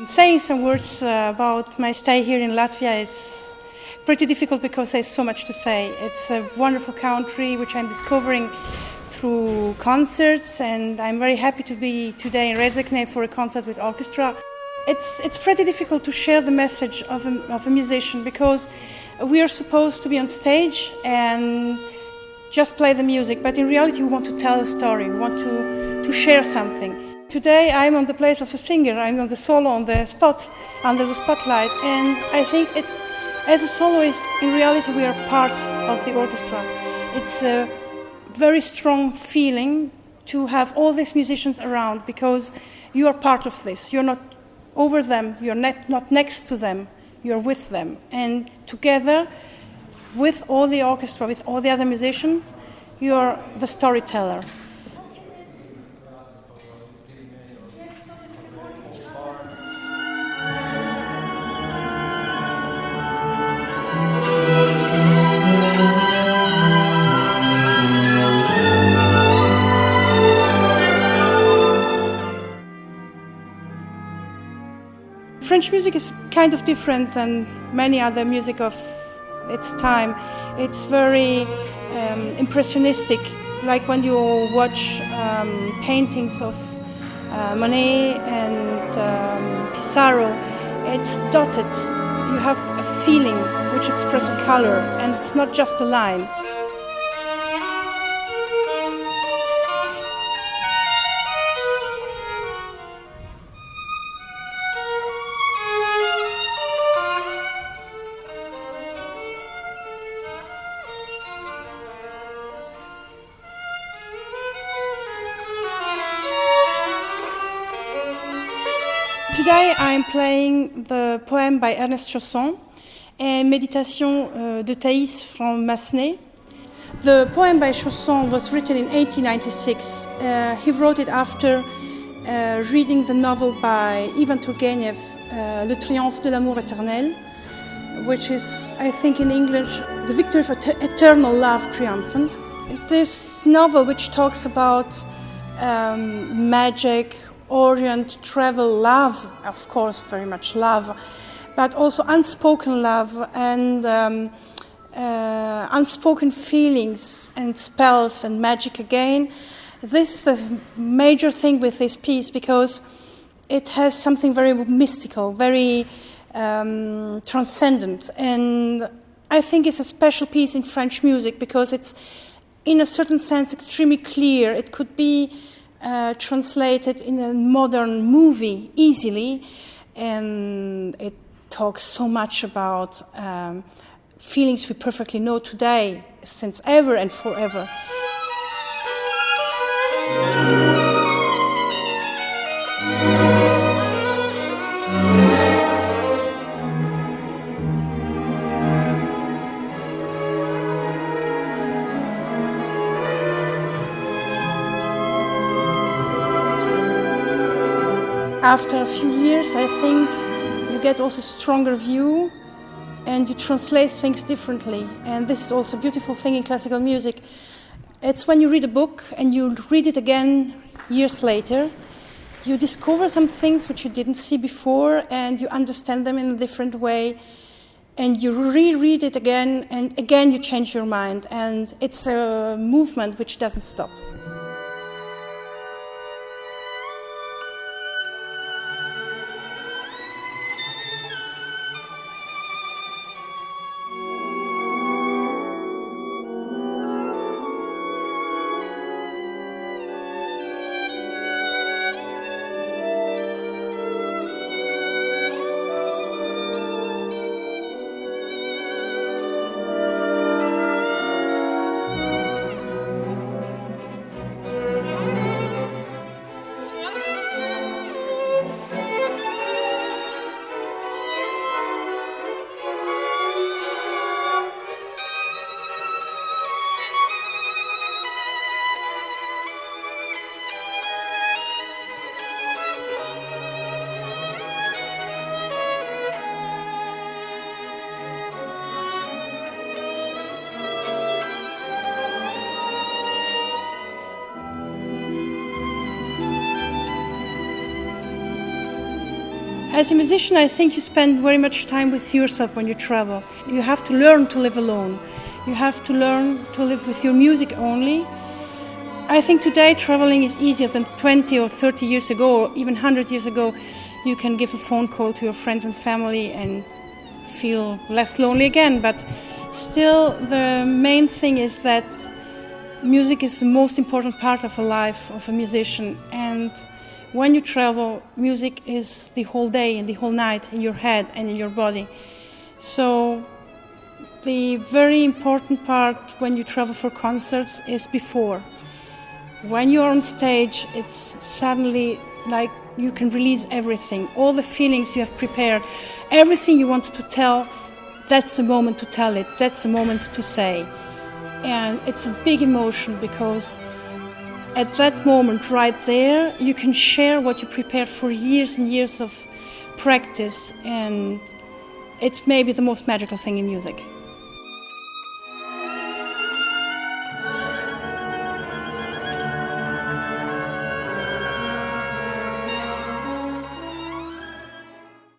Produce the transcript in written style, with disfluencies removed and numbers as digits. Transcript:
Saying some words about my stay here in Latvia is pretty difficult because there's so much to say. It's a wonderful country which I'm discovering through concerts, and I'm very happy to be today in Rezekne for a concert with orchestra. It's pretty difficult to share the message of a musician because we are supposed to be on stage and just play the music, but in reality we want to tell a story, we want to share something. Today I'm on the place of the singer, I'm on the solo on the spot, under the spotlight, and I think as a soloist, in reality we are part of the orchestra. It's a very strong feeling to have all these musicians around because you are part of this. You're not over them, you're not next to them, you're with them. And together, with all the orchestra, with all the other musicians, you're the storyteller. French music is kind of different than many other music of its time. It's very impressionistic, like when you watch paintings of Monet and Pissarro. It's dotted. You have a feeling which expresses a color, and it's not just a line. Today I'm playing the poem by Ernest Chausson and Méditation de Thaïs from Massenet. The poem by Chausson was written in 1896. He wrote it after reading the novel by Ivan Turgenev, Le Triomphe de l'amour éternel, which is, I think in English, The Victory of Eternal Love Triumphant. This novel, which talks about magic, Orient, travel, love, of course, very much love, but also unspoken love and unspoken feelings and spells and magic again. This is the major thing with this piece because it has something very mystical, very transcendent, and I think it's a special piece in French music because it's, in a certain sense, extremely clear. It could be translated in a modern movie easily, and it talks so much about feelings we perfectly know today, since ever and forever. After a few years, I think you get also a stronger view and you translate things differently. And this is also a beautiful thing in classical music. It's when you read a book and you read it again years later, you discover some things which you didn't see before and you understand them in a different way. And you reread it again and again you change your mind. And it's a movement which doesn't stop. As a musician, I think you spend very much time with yourself when you travel. You have to learn to live alone. You have to learn to live with your music only. I think today traveling is easier than 20 or 30 years ago, or even 100 years ago. You can give a phone call to your friends and family and feel less lonely again. But still, the main thing is that music is the most important part of the life of a musician. And when you travel, music is the whole day and the whole night in your head and in your body. So the very important part when you travel for concerts is before. When you're on stage, it's suddenly like you can release everything, all the feelings you have prepared, everything you wanted to tell, that's the moment to tell it, that's the moment to say. And it's a big emotion because at that moment right there, you can share what you prepared for years and years of practice, and it's maybe the most magical thing in music.